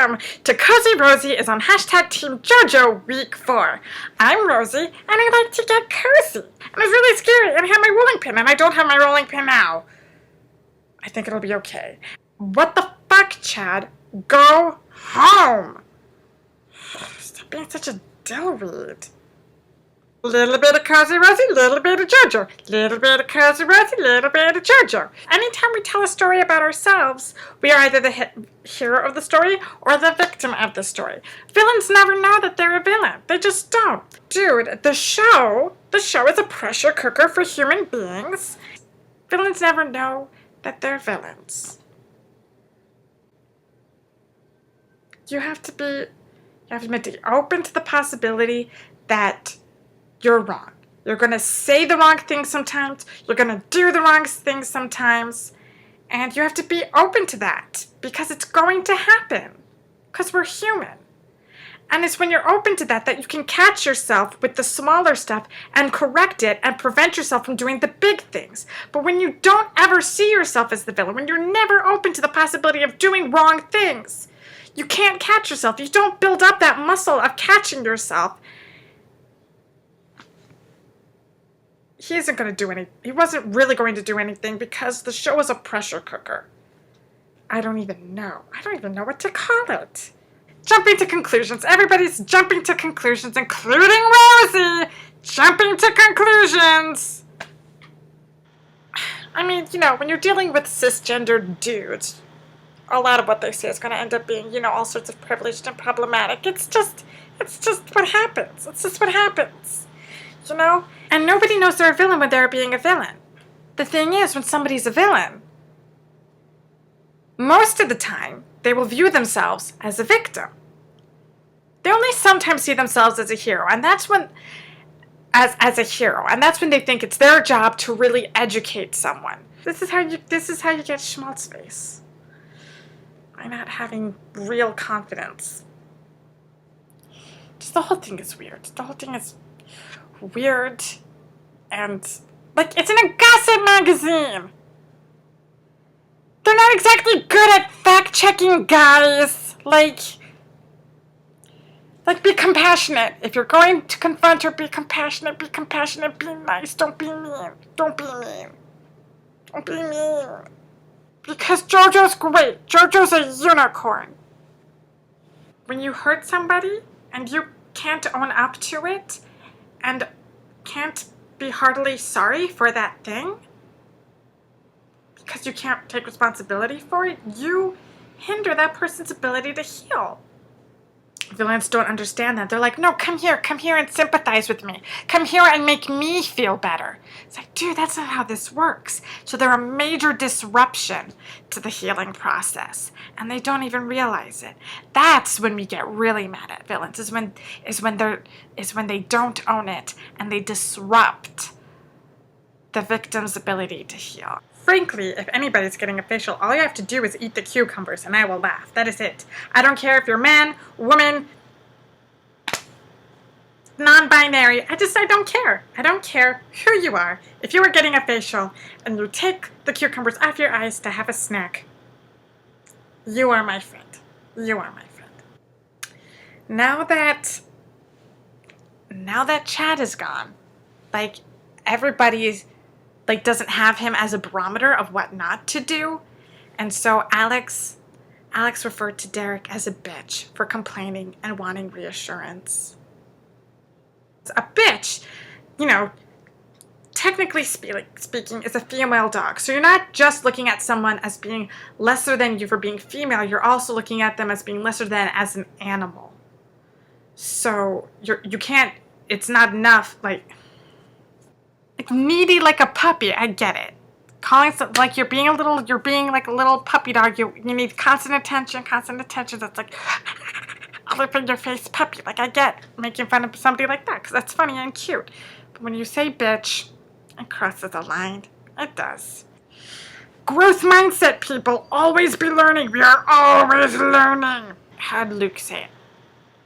welcome to Cozy-Rozy is on hashtag Team JoJo Week 4. I'm Rosie, and I like to get cozy. And it's really scary, and I have my rolling pin, and I don't have my rolling pin now. I think it'll be okay. What the fuck, Chad? Go home! Stop being such a dillweed. Little bit of Cozy-Rozy, little bit of JoJo. Little bit of Cozy-Rozy, little bit of JoJo. Anytime we tell a story about ourselves, we are either the hero of the story or the victim of the story. Villains never know that they're a villain. They just don't. Dude, the show is a pressure cooker for human beings. Villains never know that they're villains. You have to be open to the possibility that you're wrong. You're going to say the wrong thing sometimes. You're going to do the wrong thing sometimes. And you have to be open to that because it's going to happen. Because we're human. And it's when you're open to that you can catch yourself with the smaller stuff and correct it and prevent yourself from doing the big things. But when you don't ever see yourself as the villain, when you're never open to the possibility of doing wrong things, you can't catch yourself. You don't build up that muscle of catching yourself. He isn't going to do anything. He wasn't really going to do anything because the show was a pressure cooker. I don't even know what to call it. Jumping to conclusions. Everybody's jumping to conclusions, including Rosie. Jumping to conclusions. I mean, when you're dealing with cisgendered dudes, a lot of what they say is going to end up being, all sorts of privileged and problematic. It's just what happens. It's just what happens. And nobody knows they're a villain when they're being a villain. The thing is, when somebody's a villain, most of the time, they will view themselves as a victim. They only sometimes see themselves as a hero, and that's when, as a hero, and that's when they think it's their job to really educate someone. This is how you get schmaltz face. By not having real confidence. Just the whole thing is weird. The whole thing is weird, and it's in a gossip magazine. They're not exactly good at fact-checking, guys. Be compassionate. If you're going to confront her, be compassionate, be nice, don't be mean. Don't be mean. Because JoJo's great. JoJo's a unicorn. When you hurt somebody and you can't own up to it, and can't be heartily sorry for that thing because you can't take responsibility for it, you hinder that person's ability to heal. Villains don't understand that. They're like, no, come here and sympathize with me. Come here and make me feel better. It's like, dude, that's not how this works. So they're a major disruption to the healing process, and they don't even realize it. That's when we get really mad at villains, is when they don't own it and they disrupt the victim's ability to heal. Frankly, if anybody's getting a facial, all you have to do is eat the cucumbers and I will laugh. That is it. I don't care if you're man, woman, non-binary. I don't care. I don't care who you are. If you are getting a facial and you take the cucumbers off your eyes to have a snack, you are my friend. You are my friend. Now that Chad is gone, everybody's doesn't have him as a barometer of what not to do. And so Alex referred to Derek as a bitch for complaining and wanting reassurance. A bitch, technically speaking, is a female dog. So you're not just looking at someone as being lesser than you for being female, you're also looking at them as being lesser than as an animal. So you can't, it's not enough, needy like a puppy. I get it. Calling you're being like a little puppy dog. You need constant attention. That's all up in your face puppy. I get making fun of somebody like that because that's funny and cute. But when you say bitch, it crosses a line. It does. Growth mindset, people. Always be learning. We are always learning. How'd Luke say it?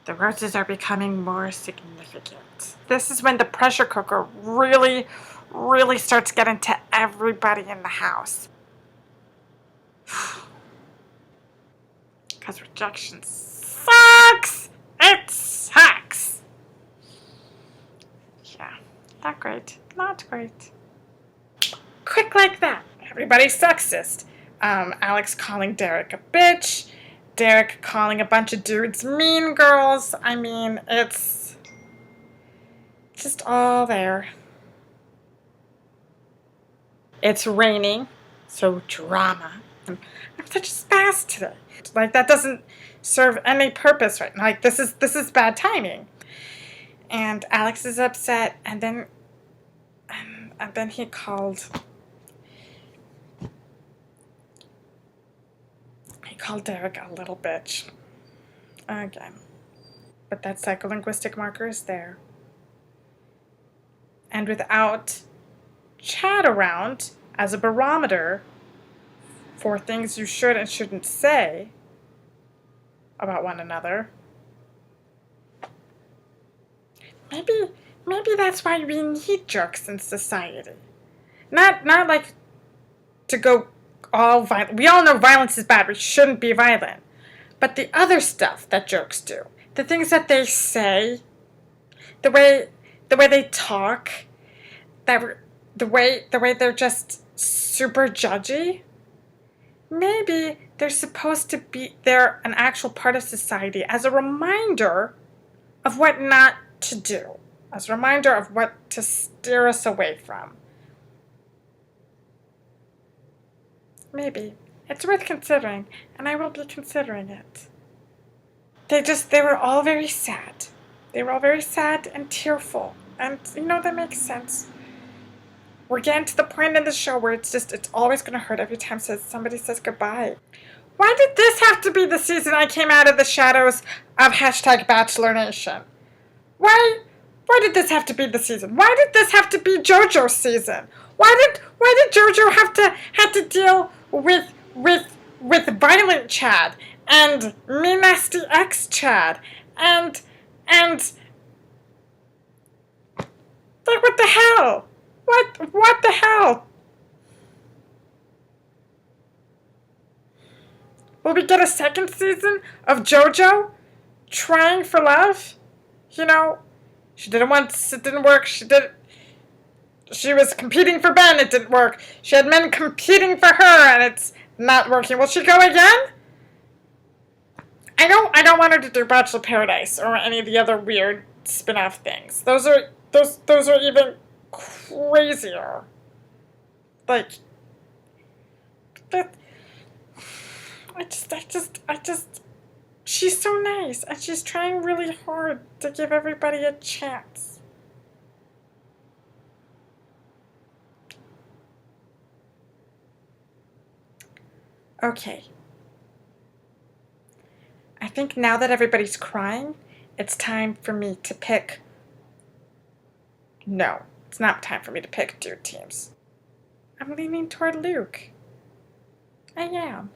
The roses are becoming more significant. This is when the pressure cooker really starts getting to everybody in the house. Because rejection sucks! It sucks! Yeah, not great. Not great. Quick like that. Everybody's sexist. Alex calling Derek a bitch. Derek calling a bunch of dudes mean girls. I mean, it's just all there. It's raining, so drama. I'm such a spaz today. Like, that doesn't serve any purpose right now. Like, this is bad timing. And Alex is upset, and then he called Derek a little bitch again. But that psycholinguistic marker is there. And without chat around as a barometer for things you should and shouldn't say about one another, maybe that's why we need jerks in society. Not like to go all violent. We all know violence is bad. We shouldn't be violent. But the other stuff that jerks do, the things that they say, the way they talk, the way they're just super judgy. Maybe they're supposed to be they're an actual part of society as a reminder of what not to do, as a reminder of what to steer us away from. Maybe. It's worth considering, and I will be considering it. They were all very sad. They were all very sad and tearful. And, that makes sense. We're getting to the point in the show where it's always going to hurt every time somebody says goodbye. Why did this have to be the season I came out of the shadows of #Bachelor Nation? Why did this have to be the season? Why did this have to be JoJo's season? Why did JoJo have to deal with violent Chad and me nasty ex Chad and like, what the hell? What the hell? Will we get a second season of JoJo trying for love? She did it once, it didn't work. She was competing for Ben, it didn't work. She had men competing for her, and it's not working. Will she go again? I don't want her to do Bachelor Paradise or any of the other weird spin-off things. Those are even crazier. Like, that. I just. She's so nice, and she's trying really hard to give everybody a chance. Okay. I think now that everybody's crying, it's time for me to pick. No, it's not time for me to pick dude teams. I'm leaning toward Luke. I am.